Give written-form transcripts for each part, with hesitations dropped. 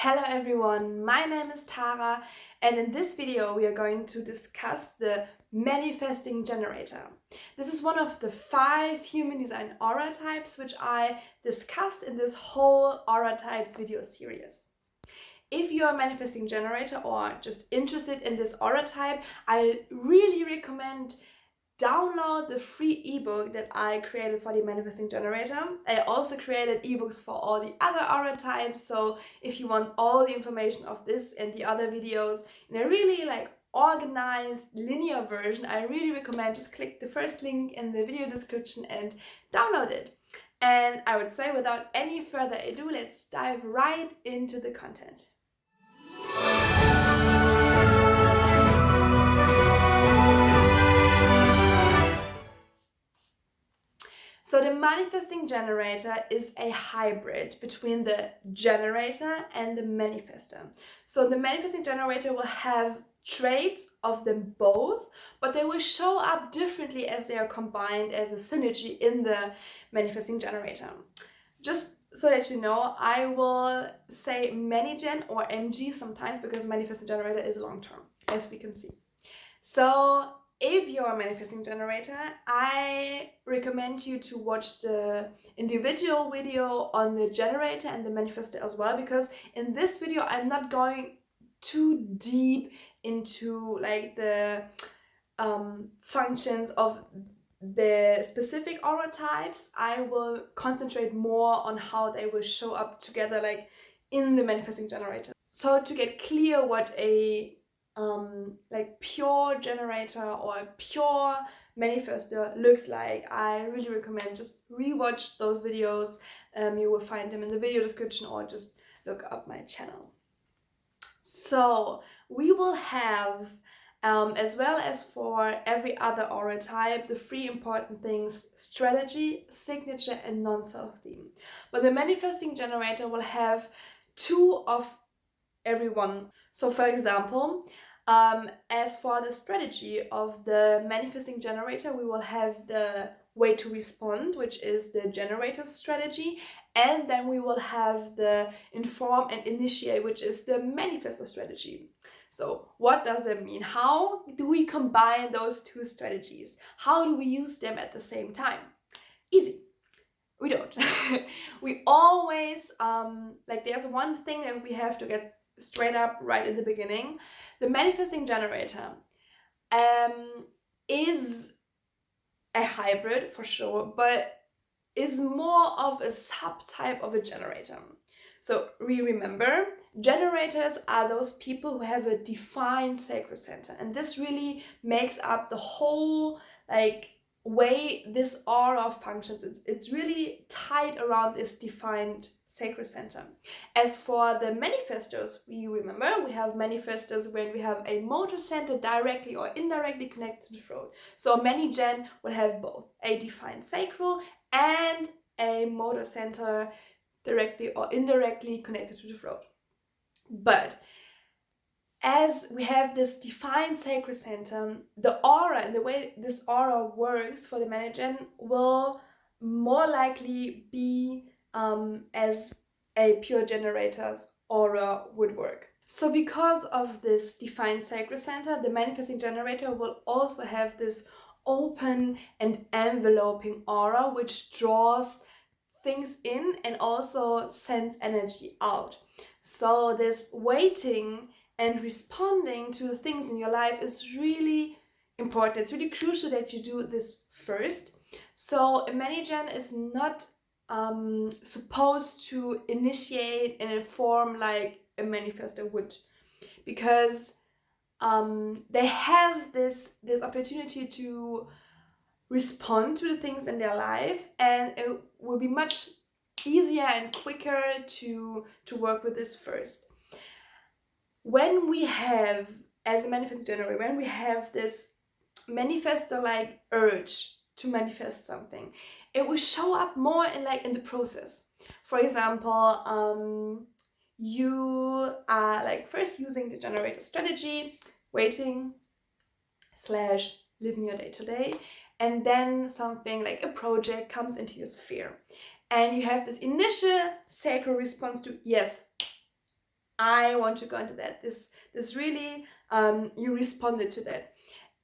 Hello everyone, my name is Tara, and in this video we are going to discuss the manifesting generator. This is one of the 5 human design aura types which I discussed in this whole aura types video series. If you are a manifesting generator or just interested in this aura type, I really recommend download the free ebook that I created for the manifesting generator. I also created ebooks for all the other aura types, so if you want all the information of this and the other videos in a really organized linear version, I really recommend just click the first link in the video description and download it. And I would say without any further ado, let's dive right into the content. So the manifesting generator is a hybrid between the generator and the manifestor. So the manifesting generator will have traits of them both, but they will show up differently as they are combined as a synergy in the manifesting generator. Just so that you know, I will say ManiGen or MG sometimes because manifesting generator is long term, as we can see. So if you're a manifesting generator, I recommend you to watch the individual video on the generator and the manifestor as well, because in this video I'm not going too deep into the functions of the specific aura types. I will concentrate more on how they will show up together in the manifesting generator. So to get clear what a pure generator or a pure manifestor looks like, I really recommend just rewatch those videos. You will find them in the video description or just look up my channel. So we will have, as well as for every other aura type, the 3 important things: strategy, signature, and non-self theme. But the manifesting generator will have 2 of every one. So for example, as for the strategy of the manifesting generator, we will have the way to respond, which is the generator's strategy, and then we will have the inform and initiate, which is the manifestor strategy. So what does that mean? How do we combine those 2 strategies? How do we use them at the same time? Easy. We don't. We always, there's one thing that we have to get straight up right in the beginning. The manifesting generator is a hybrid for sure, but is more of a subtype of a generator. So remember, generators are those people who have a defined sacral center, and this really makes up the whole way this aura functions. It's really tied around this defined sacral center. As for the manifestors, we have manifestors when we have a motor center directly or indirectly connected to the throat. So ManiGen will have both a defined sacral and a motor center directly or indirectly connected to the throat. But as we have this defined sacral center, the aura and the way this aura works for the ManiGen will more likely be as a pure generator's aura would work. So because of this defined sacral center, the manifesting generator will also have this open and enveloping aura, which draws things in and also sends energy out. So this waiting and responding to the things in your life is really important. It's really crucial that you do this first. So a ManiGen is not supposed to initiate and inform like a manifestor would, because they have this opportunity to respond to the things in their life, and it will be much easier and quicker to work with this first. When we have, as a manifesting generator, when we have this manifestor urge to manifest something, it will show up more in the process. For example, you are first using the generator strategy, waiting / living your day-to-day, and then something like a project comes into your sphere, and you have this initial sacral response to, yes, I want to go into that. This really, you responded to that,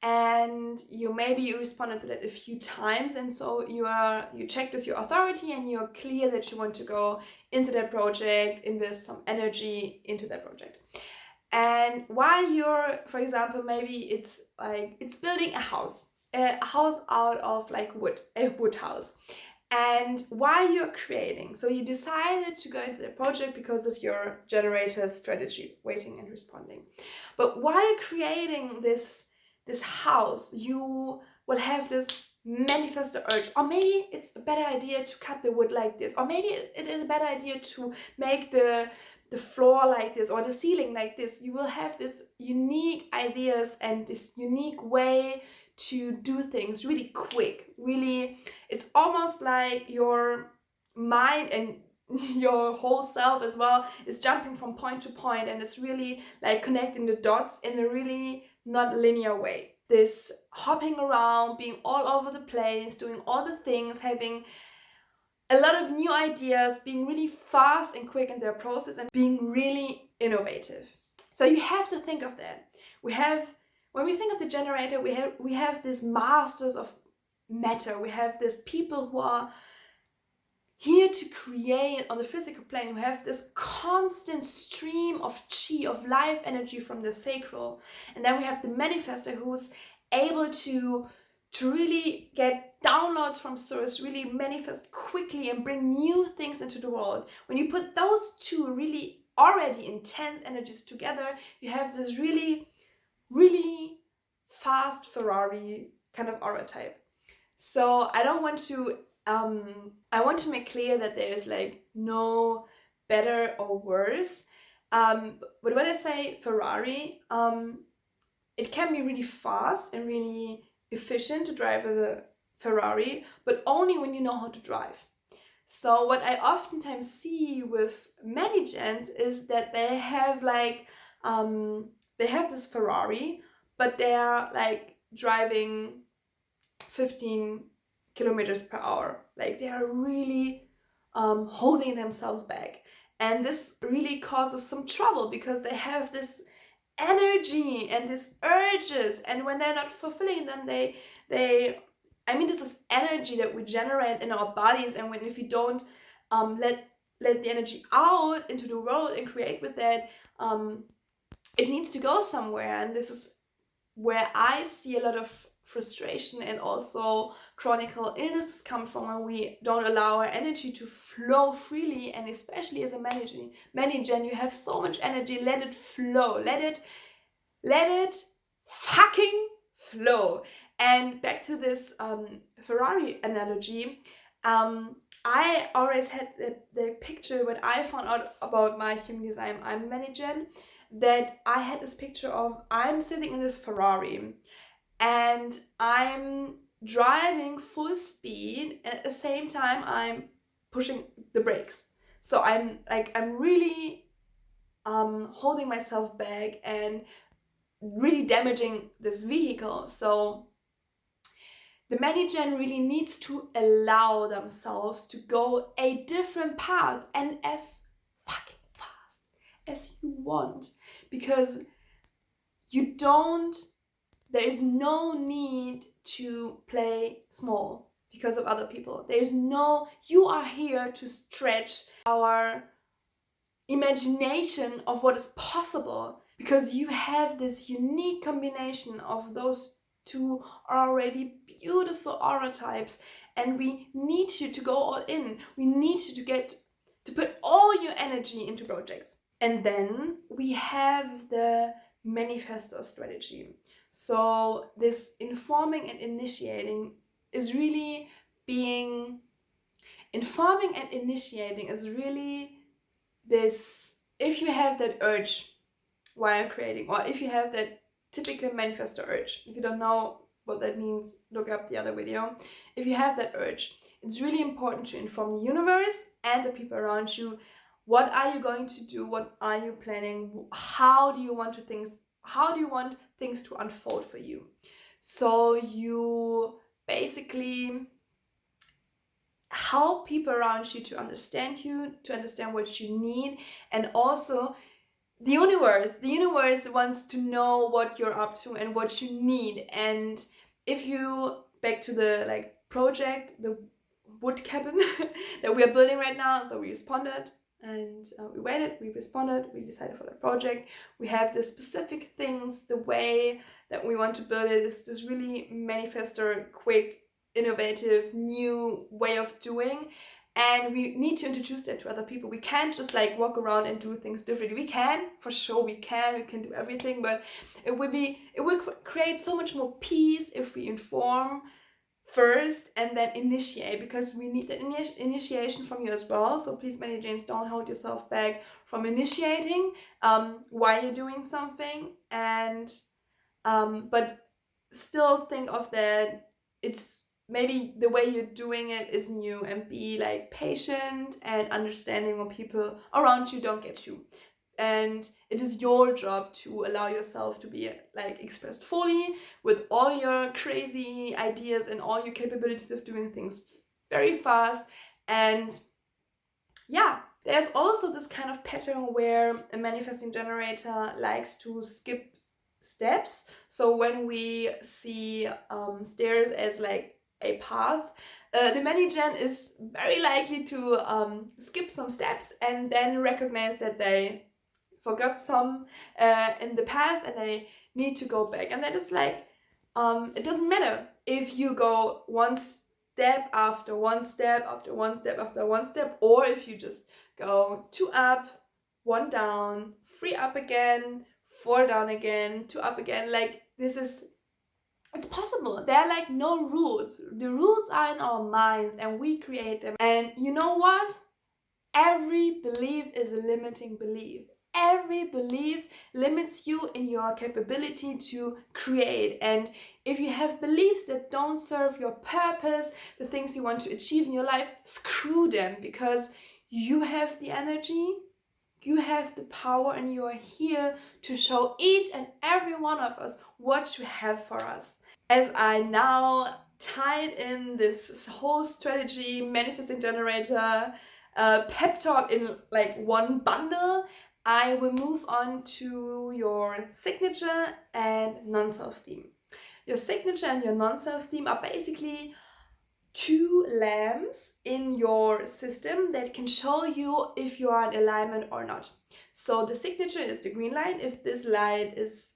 and you responded to that a few times, and so you checked with your authority and you're clear that you want to go into that project, invest some energy into that project. And while you're, for example, maybe it's building a house out of like wood, a wood house. And while you're creating, so you decided to go into the project because of your generator strategy, waiting and responding. But while creating this house, you will have this manifesto urge, or maybe it's a better idea to cut the wood like this, or maybe it is a better idea to make the floor like this or the ceiling like this. You will have this unique ideas and this unique way to do things really quick. Really, it's almost like your mind and your whole self as well is jumping from point to point, and it's really like connecting the dots in a really not linear way. This hopping around, being all over the place, doing all the things, having a lot of new ideas, being really fast and quick in their process, and being really innovative. So you have to think of that. When we think of the generator, we have these masters of matter. We have these people who are here to create on the physical plane, who have this constant stream of chi, of life energy from the sacral. And then we have the manifester, who's able to really get downloads from source, really manifest quickly and bring new things into the world. When you put those two really already intense energies together, you have this really, really fast Ferrari kind of aura type. So I want to make clear that there is like no better or worse. But when I say Ferrari, it can be really fast and really efficient to drive a Ferrari, but only when you know how to drive. So what I oftentimes see with many gens is that they have this Ferrari, but they are like driving 15 kilometers per hour. Like they are really holding themselves back. And this really causes some trouble because they have this energy and these urges, and when they're not fulfilling them, this is energy that we generate in our bodies, and if you don't let the energy out into the world and create with that, it needs to go somewhere. And this is where I see a lot of frustration and also chronic illnesses come from, when we don't allow our energy to flow freely. And especially as a manager, you have so much energy, let it flow, let it fucking flow. And back to this Ferrari analogy, I always had the picture when I found out about my human design I'm manager, that I had this picture of I'm sitting in this Ferrari and I'm driving full speed, and at the same time I'm pushing the brakes. So I'm really holding myself back and really damaging this vehicle. So the manager really needs to allow themselves to go a different path, and as fucking fast as you want, because there is no need to play small because of other people. You are here to stretch our imagination of what is possible, because you have this unique combination of those two already beautiful aura types, and we need you to go all in. We need you to put all your energy into projects. And then we have the manifesto strategy. So this informing and initiating is really this, if you have that urge while creating, or if you have that typical manifesto urge, if you don't know what that means, look up the other video. If you have that urge, it's really important to inform the universe and the people around you. What are you going to do? What are you planning? How do you want things to unfold for you? So you basically help people around you to understand what you need, and also the universe wants to know what you're up to and what you need. And if you, back to the like project, the wood cabin that we are building right now, so we responded and we waited, we responded, we decided for the project, we have the specific things, the way that we want to build it is this really manifestor, quick, innovative, new way of doing. And we need to introduce that to other people. We can't just like walk around and do things differently. We can, for sure, we can do everything, but it will create so much more peace if we inform first and then initiate, because we need the initiation from you as well. So please, Many Janes, don't hold yourself back from initiating why you're doing something, and but still think of that it's maybe the way you're doing it is new, and be like patient and understanding when people around you don't get you. And it is your job to allow yourself to be like expressed fully with all your crazy ideas and all your capabilities of doing things very fast. And yeah, there's also this kind of pattern where a manifesting generator likes to skip steps. So when we see stairs as like a path, the many-gen is very likely to skip some steps and then recognize that they forgot some in the past and they need to go back. And that is like, it doesn't matter if you go one step after one step after one step after one step, or if you just go 2 up, 1 down, 3 up again, 4 down again, 2 up again. Like, this is, it's possible. There are like no rules. The rules are in our minds and we create them. And you know what? Every belief is a limiting belief. Every belief limits you in your capability to create. And if you have beliefs that don't serve your purpose, the things you want to achieve in your life, screw them, because you have the energy, you have the power, and you are here to show each and every one of us what you have for us. As I now tied in this whole strategy, manifesting generator, pep talk in like one bundle, I will move on to your signature and non-self theme. Your signature and your non-self theme are basically 2 lamps in your system that can show you if you are in alignment or not. So the signature is the green light. If this light is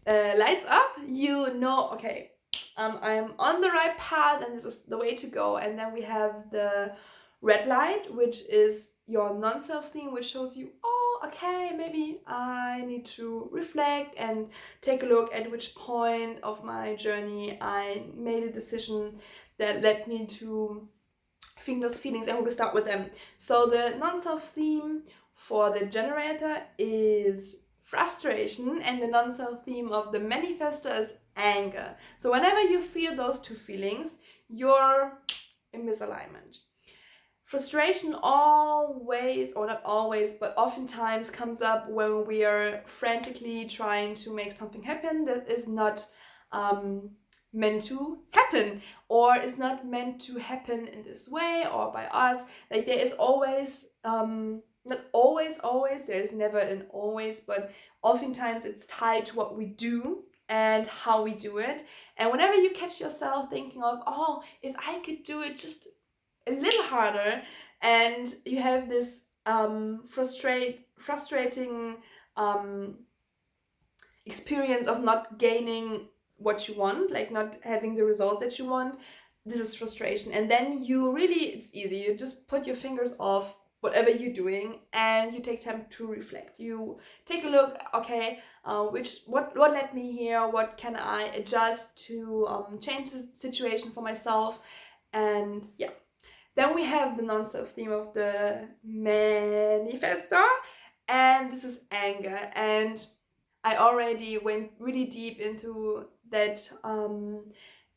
lights up, you know, okay, I'm on the right path and this is the way to go. And then we have the red light, which is your non-self theme, which shows you, oh, okay, maybe I need to reflect and take a look at which point of my journey I made a decision that led me to feel those feelings, and we will start with them. So the non-self theme for the generator is frustration, and the non-self theme of the manifestor is anger. So whenever you feel those 2 feelings, you're in misalignment. Frustration always, or not always, but oftentimes comes up when we are frantically trying to make something happen that is not meant to happen, or is not meant to happen in this way or by us. Like, there is always, not always, there is never an always, but oftentimes it's tied to what we do and how we do it. And whenever you catch yourself thinking of, oh, if I could do it just a little harder, and you have this frustrating experience of not gaining what you want, like not having the results that you want, this is frustration. And then you really, it's easy, you just put your fingers off whatever you're doing and you take time to reflect. You take a look, okay, what led me here, what can I adjust to change the situation for myself. And yeah, then we have the non-self theme of the manifestor, and this is anger. And I already went really deep into that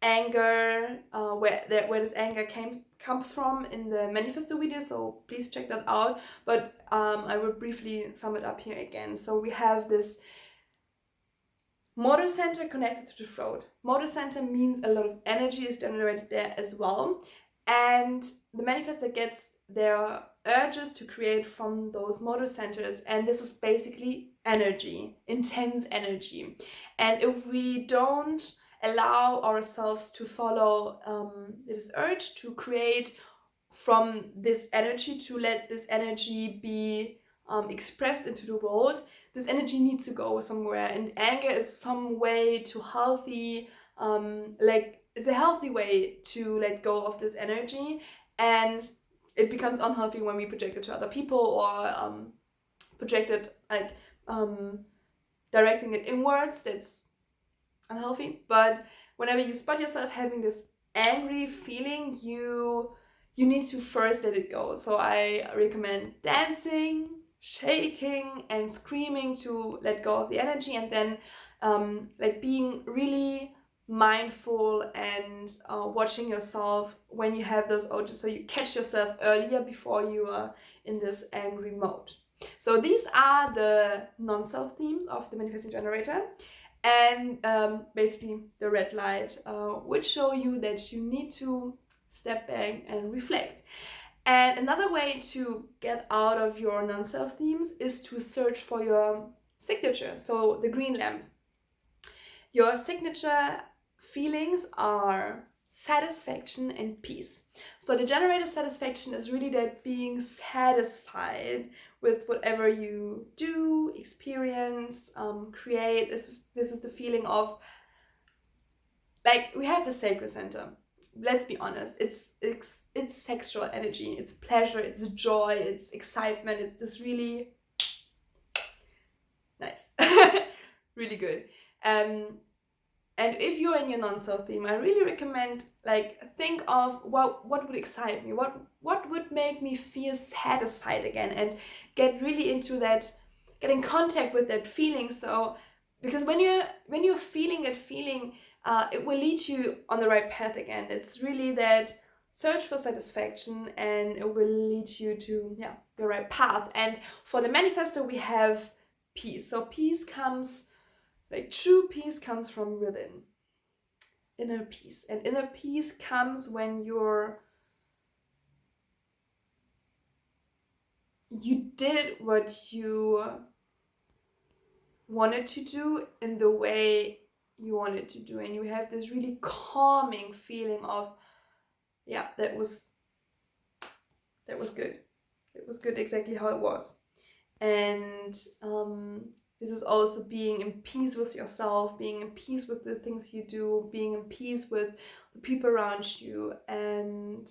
anger, where this anger comes from in the manifesto video, so please check that out. But I will briefly sum it up here again. So we have this motor center connected to the throat. Motor center means a lot of energy is generated there as well, and the manifestor gets their urges to create from those motor centers, and this is basically energy, intense energy. And if we don't allow ourselves to follow this urge to create from this energy, to let this energy be expressed into the world, this energy needs to go somewhere. And anger is some way to healthy, it's a healthy way to let go of this energy, and it becomes unhealthy when we project it to other people, or project it directing it inwards. That's unhealthy. But whenever you spot yourself having this angry feeling, you need to first let it go. So I recommend dancing, shaking, and screaming to let go of the energy, and then being really mindful and watching yourself when you have those urges, so you catch yourself earlier before you are in this angry mode. So these are the non-self themes of the manifesting generator. And basically the red light would show you that you need to step back and reflect. And another way to get out of your non-self themes is to search for your signature, so the green lamp. Your signature feelings are satisfaction and peace. So the generator satisfaction is really that being satisfied with whatever you do, experience, create. This is the feeling of, like, we have the sacral center. Let's be honest, it's sexual energy, it's pleasure, it's joy, it's excitement. It's this really nice, really good. And if you're in your non-self theme, I really recommend, think of what would excite me, what would make me feel satisfied again, and get really into that, get in contact with that feeling. So, because when you're feeling that feeling, it will lead you on the right path again. It's really that search for satisfaction, and it will lead you to the right path. And for the manifestor, we have peace. So peace comes, true peace comes from within, inner peace. And inner peace comes when you did what you wanted to do in the way you wanted to do, and you have this really calming feeling of, that was good. It was good exactly how it was. And this is also being in peace with yourself, being in peace with the things you do, being in peace with the people around you. And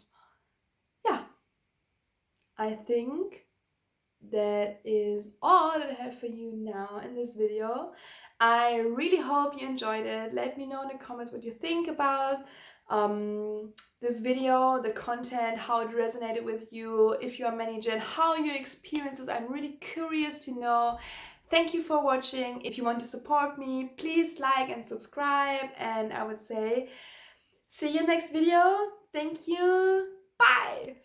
I think that is all that I have for you now in this video. I really hope you enjoyed it. Let me know in the comments what you think about this video, the content, how it resonated with you, if you're a manager, and how your experiences. I'm really curious to know. Thank you for watching. If you want to support me, please like and subscribe, and I would say see you next video. Thank you. Bye.